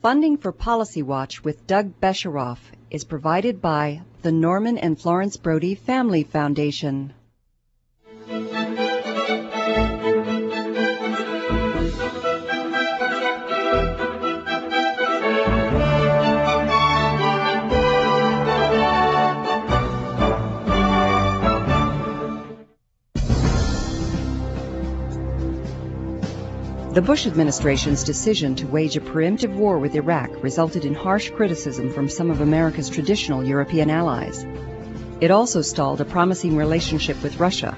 Funding for Policy Watch with Doug Besheroff is provided by the Norman and Florence Brody Family Foundation. The Bush administration's decision to wage a preemptive war with Iraq resulted in harsh criticism from some of America's traditional European allies. It also stalled a promising relationship with Russia.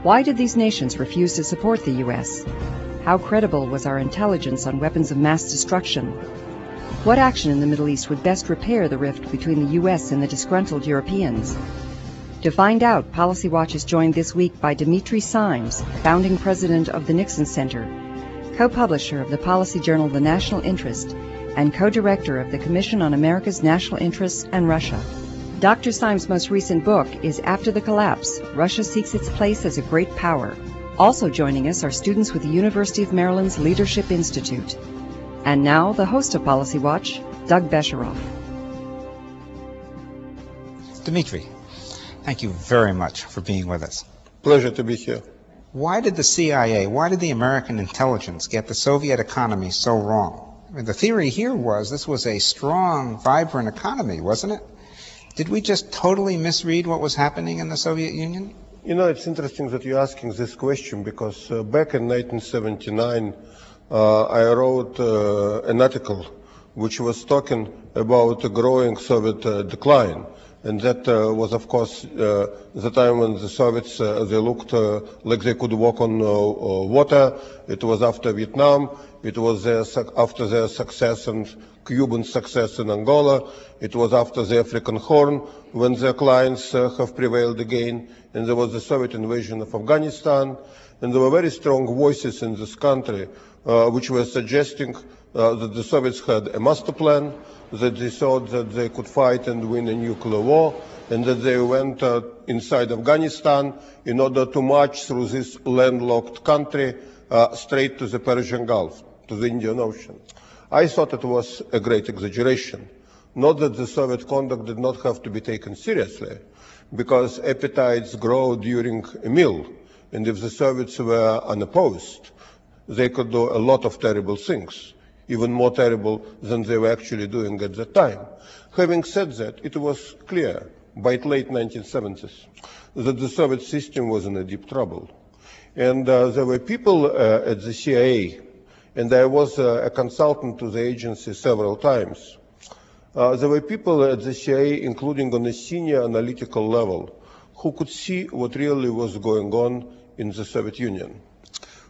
Why did these nations refuse to support the U.S.? How credible was our intelligence on weapons of mass destruction? What action in the Middle East would best repair the rift between the U.S. and the disgruntled Europeans? To find out, Policy Watch is joined this week by Dimitri K, founding president of the Nixon Center, co-publisher of the policy journal The National Interest, and co-director of the Commission on America's National Interests and Russia. Dr. Syme's most recent book is After the Collapse, Russia Seeks Its Place as a Great Power. Also joining us are students with the University of Maryland's Leadership Institute. And now, the host of Policy Watch, Doug Besheroff. Dimitri, thank you very much for being with us. Pleasure to be here. Why did the CIA, why did the American intelligence get the Soviet economy so wrong? I mean, the theory here was this was a strong, vibrant economy, wasn't it? Did we just totally misread what was happening in the Soviet Union? You know, it's interesting that you're asking this question because back in 1979, I wrote an article which was talking about a growing Soviet decline. And that was, of course, the time when the Soviets, they looked like they could walk on water. It was after Vietnam. It was after their success and Cuban success in Angola. It was after the African Horn when their clients have prevailed again. And there was the Soviet invasion of Afghanistan. And there were very strong voices in this country which were suggesting that the Soviets had a master plan, that they thought that they could fight and win a nuclear war, and that they went inside Afghanistan in order to march through this landlocked country straight to the Persian Gulf, to the Indian Ocean. I thought it was a great exaggeration. Not that the Soviet conduct did not have to be taken seriously, because appetites grow during a meal, and if the Soviets were unopposed, they could do a lot of terrible things, even more terrible than they were actually doing at that time. Having said that, it was clear by the late 1970s that the Soviet system was in a deep trouble. And there were people at the CIA, and I was a consultant to the agency several times. There were people at the CIA, including on a senior analytical level, who could see what really was going on in the Soviet Union.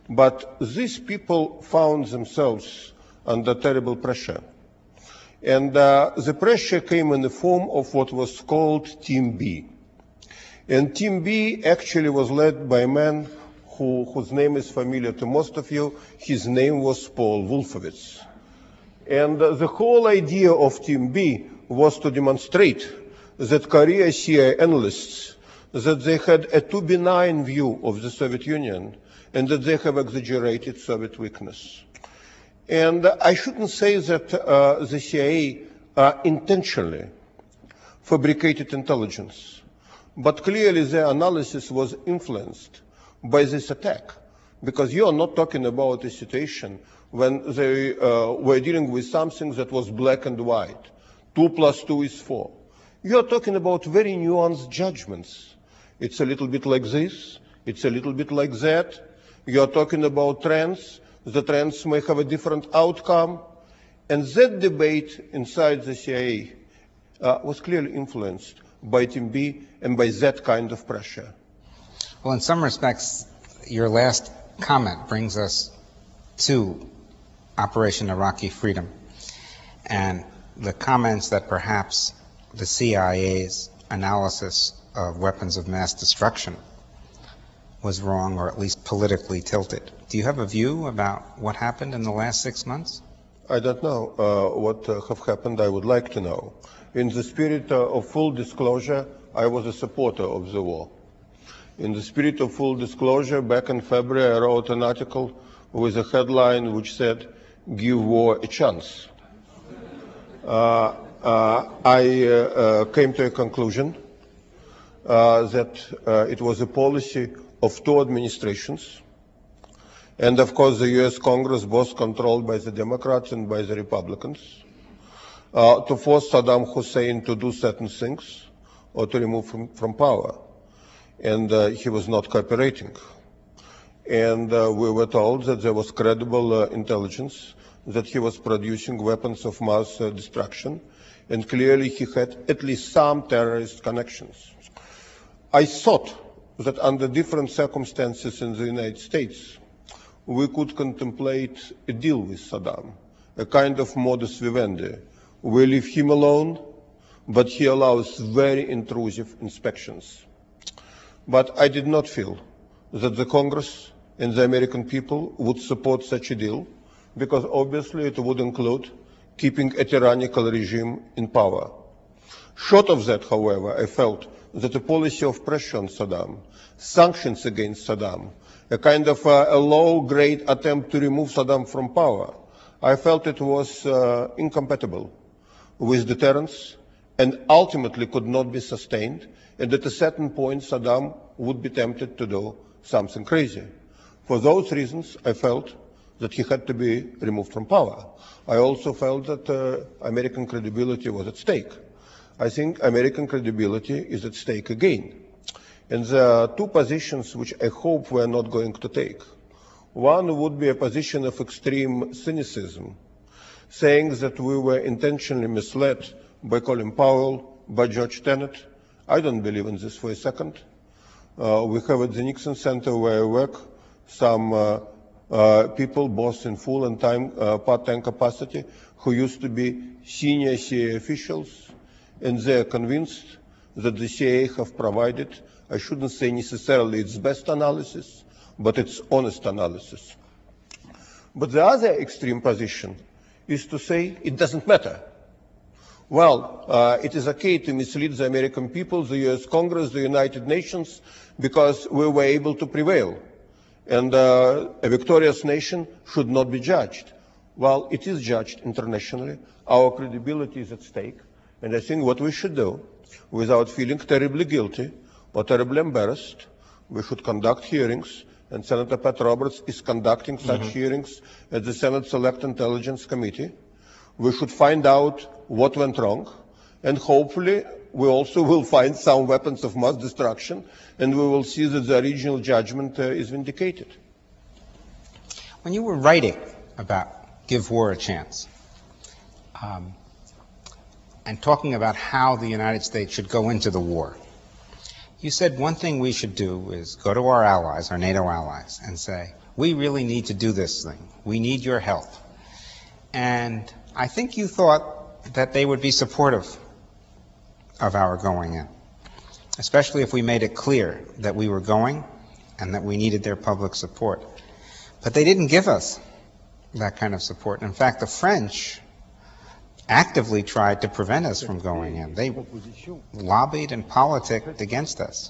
But these people found themselves under terrible pressure. And the pressure came in the form of what was called Team B. And Team B actually was led by a man whose name is familiar to most of you. His name was Paul Wolfowitz. And the whole idea of Team B was to demonstrate that career CIA analysts, that they had a too benign view of the Soviet Union, and that they have exaggerated Soviet weakness. And I shouldn't say that the CIA intentionally fabricated intelligence, but clearly their analysis was influenced by this attack, because you are not talking about a situation when they were dealing with something that was black and white. 2 + 2 is 4. You are talking about very nuanced judgments. It's a little bit like this, it's a little bit like that. You are talking about trends. The trends may have a different outcome. And that debate inside the CIA was clearly influenced by Team B and by that kind of pressure. Well, in some respects, your last comment brings us to Operation Iraqi Freedom and the comments that perhaps the CIA's analysis of weapons of mass destruction was wrong, or at least politically tilted. Do you have a view about what happened in the last 6 months? I don't know what have happened. I would like to know. In the spirit of full disclosure, I was a supporter of the war. In the spirit of full disclosure, back in February, I wrote an article with a headline which said, "Give war a chance." I came to a conclusion that it was a policy of two administrations, and of course the US Congress was controlled by the Democrats and by the Republicans, to force Saddam Hussein to do certain things or to remove him from power. And he was not cooperating. And we were told that there was credible intelligence that he was producing weapons of mass destruction, and clearly he had at least some terrorist connections. I thought that under different circumstances in the United States, we could contemplate a deal with Saddam, a kind of modus vivendi. We leave him alone, but he allows very intrusive inspections. But I did not feel that the Congress and the American people would support such a deal, because obviously it would include keeping a tyrannical regime in power. Short of that, however, I felt that a policy of pressure on Saddam, sanctions against Saddam, a kind of a low-grade attempt to remove Saddam from power, I felt it was incompatible with deterrence and ultimately could not be sustained, and at a certain point Saddam would be tempted to do something crazy. For those reasons, I felt that he had to be removed from power. I also felt that American credibility was at stake. I think American credibility is at stake again. And there are two positions which I hope we are not going to take. One would be a position of extreme cynicism, saying that we were intentionally misled by Colin Powell, by George Tenet. I don't believe in this for a second. We have at the Nixon Center where I work some people, both in full and part-time capacity, who used to be senior CIA officials, and they are convinced that the CIA have provided, I shouldn't say necessarily its best analysis, but its honest analysis. But the other extreme position is to say it doesn't matter. Well, it is okay to mislead the American people, the US Congress, the United Nations, because we were able to prevail. And a victorious nation should not be judged. Well, it is judged internationally. Our credibility is at stake. And I think what we should do, without feeling terribly guilty or terribly embarrassed, we should conduct hearings, and Senator Pat Roberts is conducting such hearings at the Senate Select Intelligence Committee. We should find out what went wrong, and hopefully we also will find some weapons of mass destruction, and we will see that the original judgment is vindicated. When you were writing about Give War a Chance, and talking about how the United States should go into the war, you said one thing we should do is go to our allies, our NATO allies, and say, we really need to do this thing. We need your help. And I think you thought that they would be supportive of our going in, especially if we made it clear that we were going and that we needed their public support. But they didn't give us that kind of support. In fact, the French actively tried to prevent us from going in. They lobbied and politicked against us.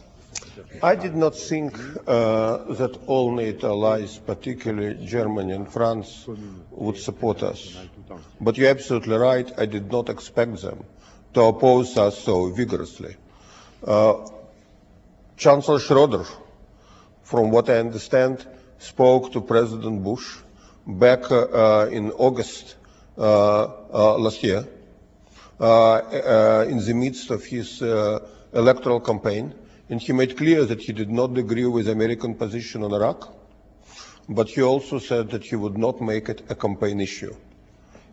I did not think that all NATO allies, particularly Germany and France, would support us. But you're absolutely right, I did not expect them to oppose us so vigorously. Chancellor Schroeder, from what I understand, spoke to President Bush back in August last year, in the midst of his electoral campaign, and he made clear that he did not agree with the American position on Iraq, but he also said that he would not make it a campaign issue.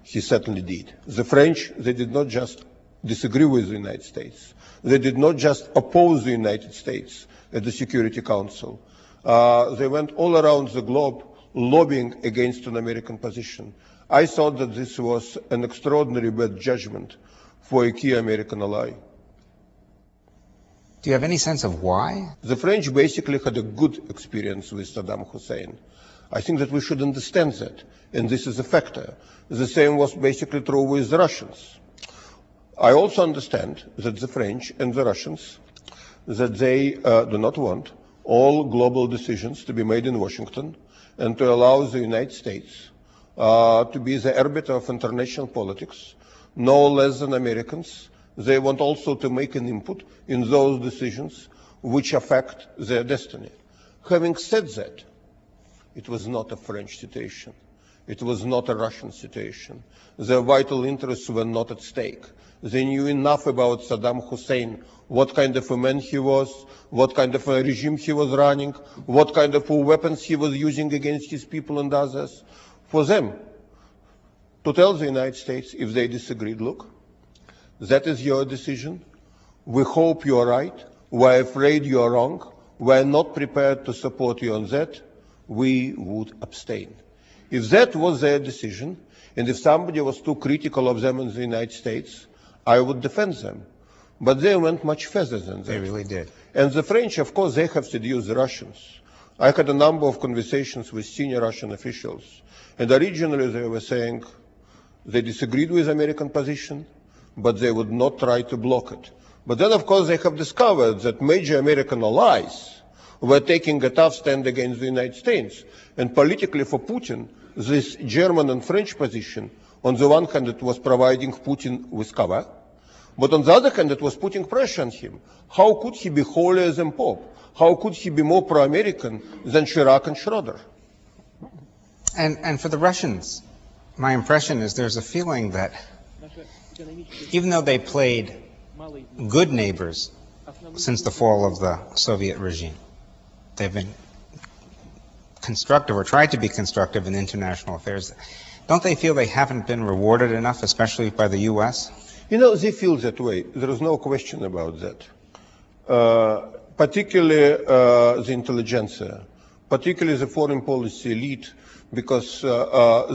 He certainly did. The French, they did not just disagree with the United States. They did not just oppose the United States at the Security Council. They went all around the globe lobbying against an American position. I thought that this was an extraordinary bad judgment for a key American ally. Do you have any sense of why? The French basically had a good experience with Saddam Hussein. I think that we should understand that, and this is a factor. The same was basically true with the Russians. I also understand that the French and the Russians, that they do not want all global decisions to be made in Washington and to allow the United States to be the arbiter of international politics, no less than Americans. They want also to make an input in those decisions which affect their destiny. Having said that, it was not a French situation. It was not a Russian situation. Their vital interests were not at stake. They knew enough about Saddam Hussein, what kind of a man he was, what kind of a regime he was running, what kind of weapons he was using against his people and others. For them to tell the United States, if they disagreed, look, that is your decision. We hope you are right. We're afraid you are wrong. We're not prepared to support you on that. We would abstain. If that was their decision, and if somebody was too critical of them in the United States, I would defend them. But they went much further than that. They really did. And the French, of course, they have seduced the Russians. I had a number of conversations with senior Russian officials, and originally they were saying they disagreed with the American position, but they would not try to block it. But then, of course, they have discovered that major American allies were taking a tough stand against the United States. And politically for Putin, this German and French position, on the one hand, it was providing Putin with cover, but on the other hand, it was putting pressure on him. How could he be holier than Pope? How could he be more pro-American than Chirac and Schroeder? And for the Russians, my impression is there's a feeling that even though they played good neighbors since the fall of the Soviet regime, they've been constructive or tried to be constructive in international affairs. Don't they feel they haven't been rewarded enough, especially by the U.S.? You know, they feel that way. There is no question about that. Particularly the intelligentsia, particularly the foreign policy elite, because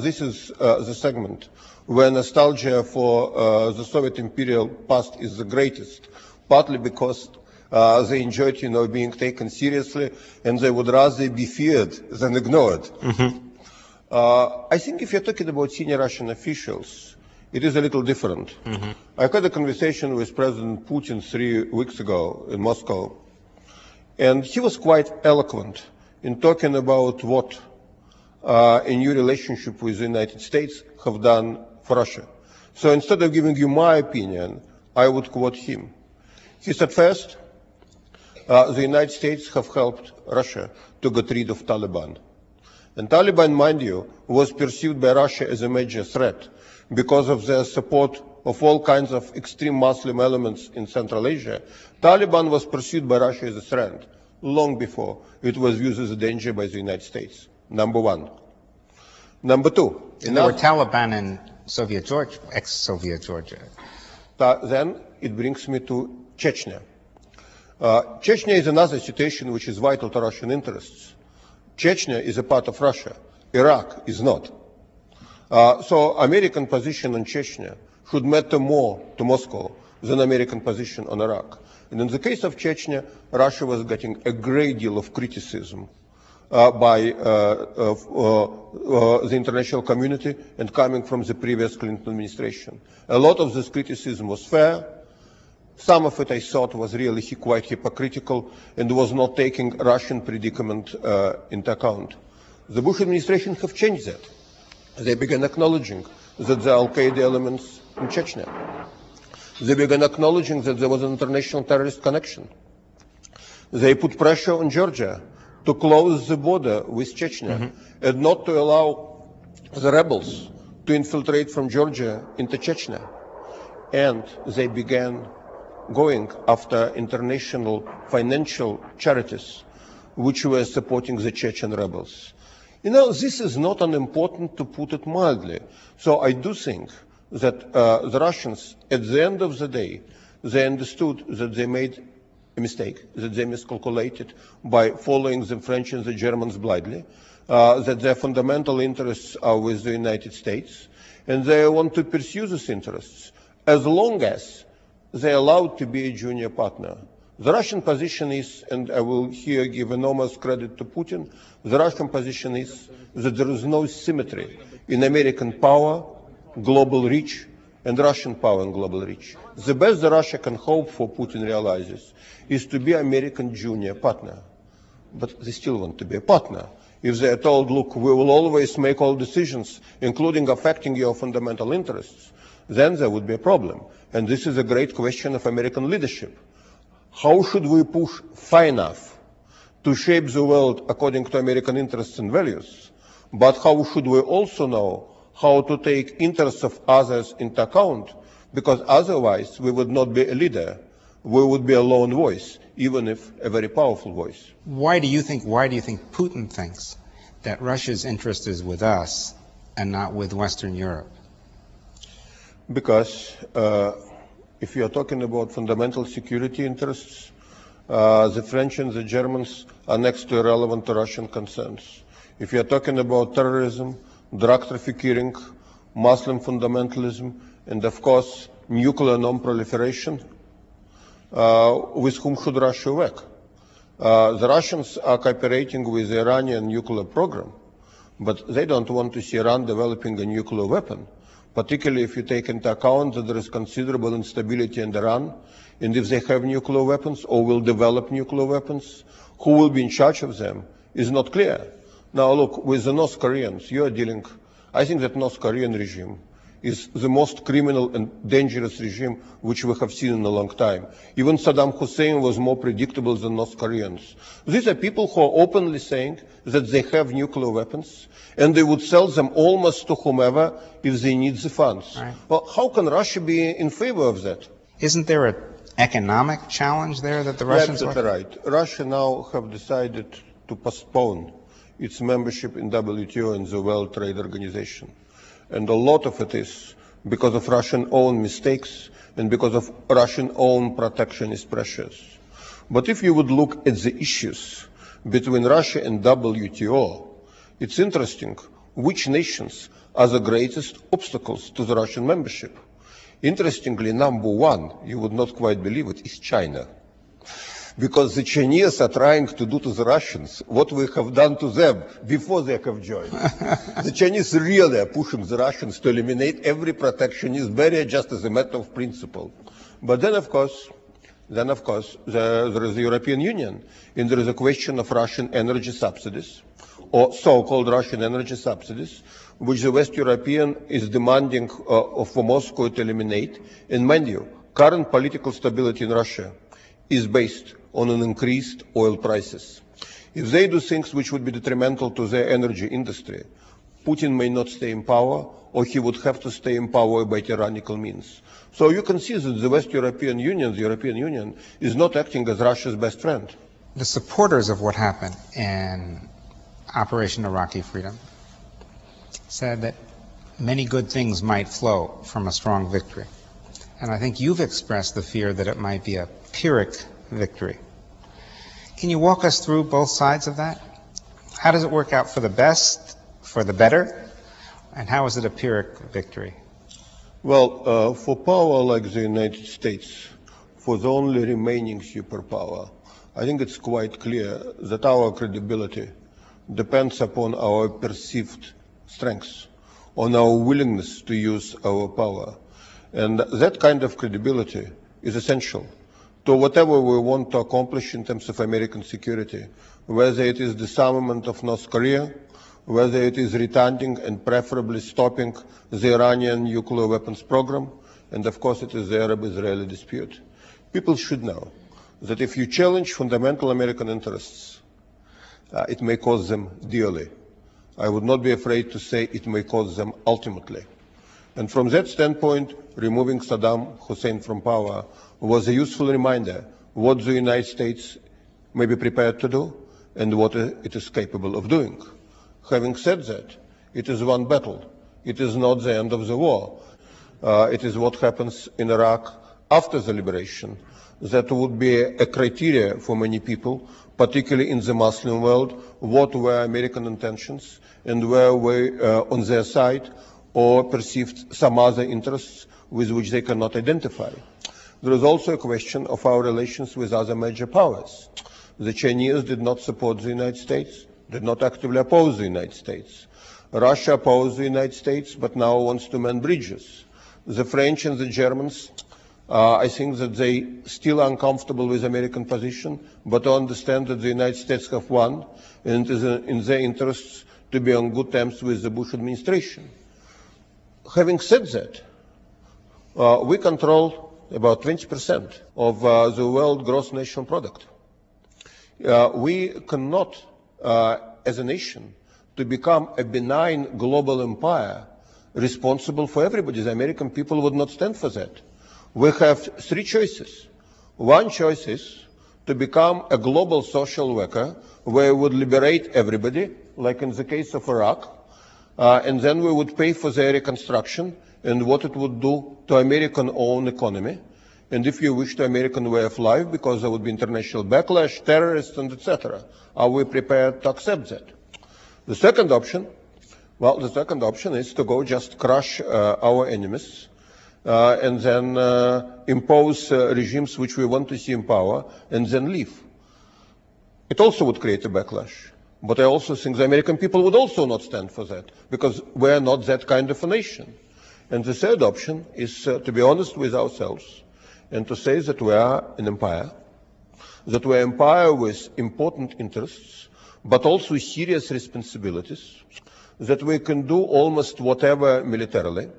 this is the segment where nostalgia for the Soviet imperial past is the greatest, partly because they enjoyed, being taken seriously, and they would rather be feared than ignored. Mm-hmm. I think if you're talking about senior Russian officials, it is a little different. Mm-hmm. I had a conversation with President Putin 3 weeks ago in Moscow, and he was quite eloquent in talking about what a new relationship with the United States have done for Russia. So instead of giving you my opinion, I would quote him. He said, first, the United States have helped Russia to get rid of Taliban. And Taliban, mind you, was perceived by Russia as a major threat because of their support of all kinds of extreme Muslim elements in Central Asia. Taliban was perceived by Russia as a threat long before it was viewed as a danger by the United States. Number one. Number two. And there were Taliban in Soviet Georgia, ex-Soviet Georgia. Then it brings me to Chechnya. Chechnya is another situation which is vital to Russian interests. Chechnya is a part of Russia. Iraq is not. So American position on Chechnya should matter more to Moscow than American position on Iraq. And in the case of Chechnya, Russia was getting a great deal of criticism by the international community and coming from the previous Clinton administration. A lot of this criticism was fair. Some of it I thought was really quite hypocritical and was not taking Russian predicament into account. The Bush administration have changed that. They began acknowledging that there are Al-Qaeda elements in Chechnya. They began acknowledging that there was an international terrorist connection. They put pressure on Georgia to close the border with Chechnya and not to allow the rebels to infiltrate from Georgia into Chechnya. And they began going after international financial charities which were supporting the Chechen rebels. This is not unimportant, to put it mildly. So I do think that the Russians, at the end of the day, they understood that they made a mistake, that they miscalculated by following the French and the Germans blindly, that their fundamental interests are with the United States, and they want to pursue these interests as long as they are allowed to be a junior partner. The Russian position is, and I will here give enormous credit to Putin, the Russian position is that there is no symmetry in American power, global reach, and Russian power and global reach. The best that Russia can hope for, Putin realizes, is to be American junior partner. But they still want to be a partner. if they are told, look, we will always make all decisions, including affecting your fundamental interests, then there would be a problem. And this is a great question of American leadership. How should we push far enough to shape the world according to American interests and values? But how should we also know how to take interests of others into account? Because otherwise we would not be a leader. We would be a lone voice, even if a very powerful voice. Why do you think Putin thinks that Russia's interest is with us and not with Western Europe? Because if you are talking about fundamental security interests, the French and the Germans are next to irrelevant to Russian concerns. If you are talking about terrorism, drug trafficking, Muslim fundamentalism, and of course nuclear non-proliferation, with whom should Russia work? The Russians are cooperating with the Iranian nuclear program, but they don't want to see Iran developing a nuclear weapon, particularly if you take into account that there is considerable instability in Iran, and if they have nuclear weapons or will develop nuclear weapons, who will be in charge of them is not clear. Now look, with the North Koreans, you are dealing, I think that North Korean regime is the most criminal and dangerous regime which we have seen in a long time. Even Saddam Hussein was more predictable than North Koreans. These are people who are openly saying that they have nuclear weapons and they would sell them almost to whomever if they need the funds. Right. Well, how can Russia be in favor of that? Isn't there an economic challenge there that the Russians That's right. Russia now have decided to postpone its membership in WTO and the World Trade Organization. And a lot of it is because of Russian own mistakes and because of Russian own protectionist pressures. But if you would look at the issues between Russia and WTO, it's interesting which nations are the greatest obstacles to the Russian membership. Interestingly, number one, you would not quite believe it, is China. Because the Chinese are trying to do to the Russians what we have done to them before they have joined. The Chinese really are pushing the Russians to eliminate every protectionist barrier just as a matter of principle. But then, of course, there is the European Union, and there is a question of Russian energy subsidies, or so-called Russian energy subsidies, which the West European is demanding for Moscow to eliminate. And mind you, current political stability in Russia is based on an increased oil prices. If they do things which would be detrimental to their energy industry, Putin may not stay in power, or he would have to stay in power by tyrannical means. So you can see that the West European Union, the European Union, is not acting as Russia's best friend. The supporters of what happened in Operation Iraqi Freedom said that many good things might flow from a strong victory. And I think you've expressed the fear that it might be a Pyrrhic victory. Can you walk us through both sides of that? How does it work out for the best, for the better, and how is it a Pyrrhic victory? Well, for power like the United States, for the only remaining superpower, I think it's quite clear that our credibility depends upon our perceived strengths, on our willingness to use our power. And that kind of credibility is essential to whatever we want to accomplish in terms of American security, whether it is disarmament of North Korea, whether it is retarding and preferably stopping the Iranian nuclear weapons program, and of course it is the Arab-Israeli dispute. People should know that if you challenge fundamental American interests, it may cost them dearly. I would not be afraid to say it may cost them ultimately. And from that standpoint, removing Saddam Hussein from power was a useful reminder what the United States may be prepared to do and what it is capable of doing. Having said that, it is one battle. It is not the end of the war. It is what happens in Iraq after the liberation that would be a criteria for many people, particularly in the Muslim world, what were American intentions and where were on their side or perceived some other interests with which they cannot identify. There is also a question of our relations with other major powers. The Chinese did not support the United States, did not actively oppose the United States. Russia opposed the United States, but now wants to mend bridges. The French and the Germans I think that they still uncomfortable with American position, but understand that the United States have won, and it is in their interests to be on good terms with the Bush administration. Having said that, we control about 20% of the world gross national product. We cannot, as a nation, to become a benign global empire responsible for everybody. The American people would not stand for that. We have three choices. One choice is to become a global social worker where we would liberate everybody, like in the case of Iraq, and then we would pay for their reconstruction and what it would do to American-owned economy, and if you wish, to American way of life, because there would be international backlash, terrorists, and etc. Are we prepared to accept that? The second option, well, the second option is to go just crush our enemies, and then impose regimes which we want to see in power, and then leave. It also would create a backlash. But I also think the American people would also not stand for that, because we are not that kind of a nation. And the third option is to be honest with ourselves and to say that we are an empire, that we are an empire with important interests, but also serious responsibilities, that we can do almost whatever militarily,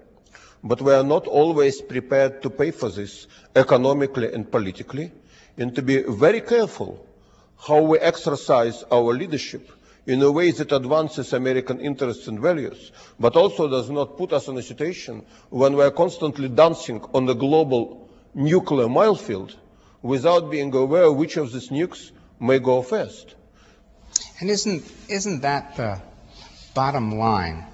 but we are not always prepared to pay for this economically and politically, and to be very careful how we exercise our leadership in a way that advances American interests and values, but also does not put us in a situation when we are constantly dancing on the global nuclear minefield without being aware which of these nukes may go first. And isn't that the bottom line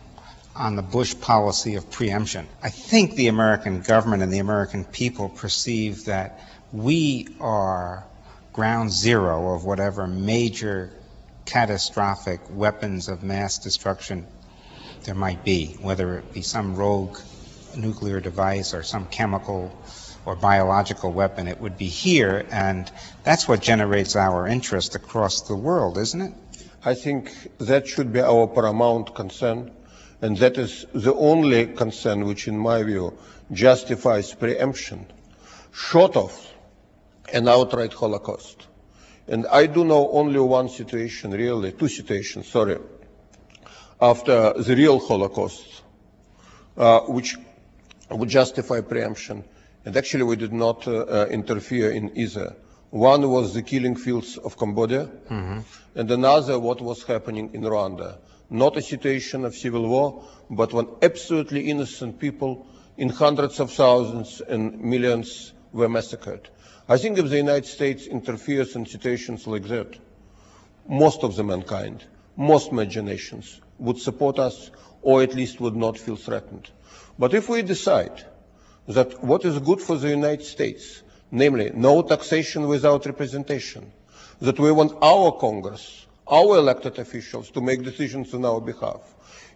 on the Bush policy of preemption? I think the American government and the American people perceive that we are ground zero of whatever major catastrophic weapons of mass destruction there might be, whether it be some rogue nuclear device or some chemical or biological weapon. It would be here, and that's what generates our interest across the world, isn't it? I think that should be our paramount concern, and that is the only concern which, in my view, justifies preemption, short of an outright Holocaust. And I do know only one situation, really, two situations, sorry, after the real Holocaust, which would justify preemption. And actually we did not interfere in either. One was the killing fields of Cambodia, and another what was happening in Rwanda. Not a situation of civil war, but when absolutely innocent people in hundreds of thousands and millions were massacred. I think if the United States interferes in situations like that, most of the mankind, most major nations would support us, or at least would not feel threatened. But if we decide that what is good for the United States, namely no taxation without representation, that we want our Congress, our elected officials to make decisions on our behalf,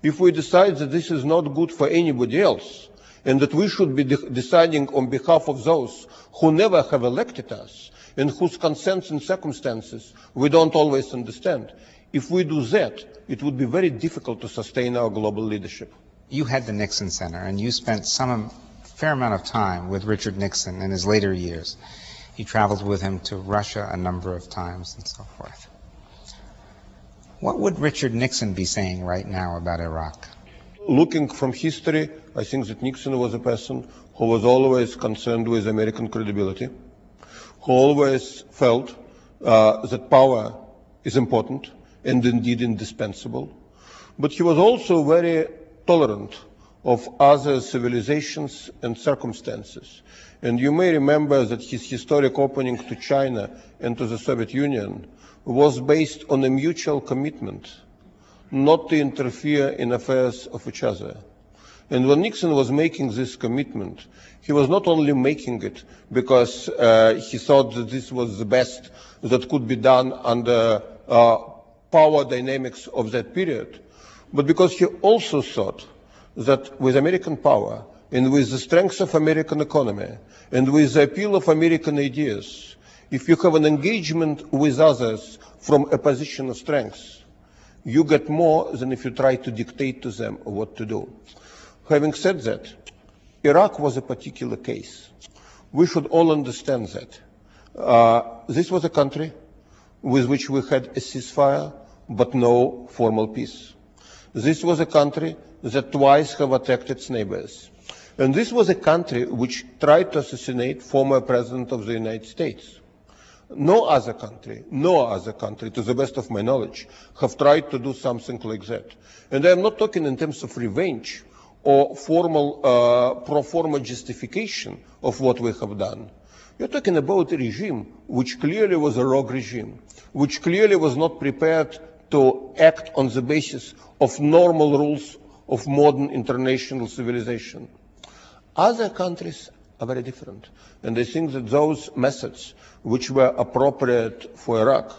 if we decide that this is not good for anybody else, and that we should be deciding on behalf of those who never have elected us, and whose consents and circumstances we don't always understand, if we do that, it would be very difficult to sustain our global leadership. You had the Nixon Center, and you spent some fair amount of time with Richard Nixon in his later years. You traveled with him to Russia a number of times and so forth. What would Richard Nixon be saying right now about Iraq? Looking from history, I think that Nixon was a person who was always concerned with American credibility, who always felt that power is important and indeed indispensable. But he was also very tolerant of other civilizations and circumstances. And you may remember that his historic opening to China and to the Soviet Union was based on a mutual commitment not to interfere in affairs of each other. And when Nixon was making this commitment, he was not only making it because he thought that this was the best that could be done under power dynamics of that period, but because he also thought that with American power and with the strength of American economy and with the appeal of American ideas, if you have an engagement with others from a position of strength, you get more than if you try to dictate to them what to do. Having said that, Iraq was a particular case We should all understand that. This was a country with which we had a ceasefire, but no formal peace. This was a country that twice have attacked its neighbors. And this was a country which tried to assassinate former President of the United States. No other country, to the best of my knowledge, have tried to do something like that. And I am not talking in terms of revenge or formal pro forma justification of what we have done. You're talking about a regime which clearly was a rogue regime, which clearly was not prepared to act on the basis of normal rules of modern international civilization. Other countries are very different. And I think that those methods which were appropriate for Iraq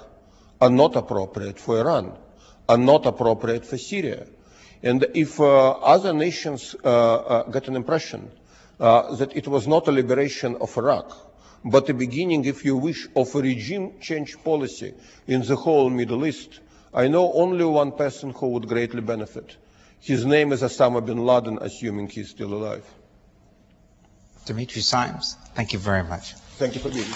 are not appropriate for Iran, are not appropriate for Syria. And if other nations get an impression that it was not a liberation of Iraq, but the beginning, if you wish, of a regime change policy in the whole Middle East, I know only one person who would greatly benefit. His name is Osama bin Laden, assuming he's still alive. Dimitri Symes, thank you very much. Thank you for being here.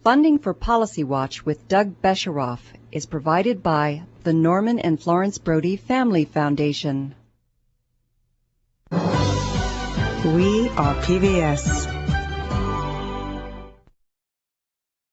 Funding for Policy Watch with Doug Besheroff is provided by the Norman and Florence Brody Family Foundation. We are PBS.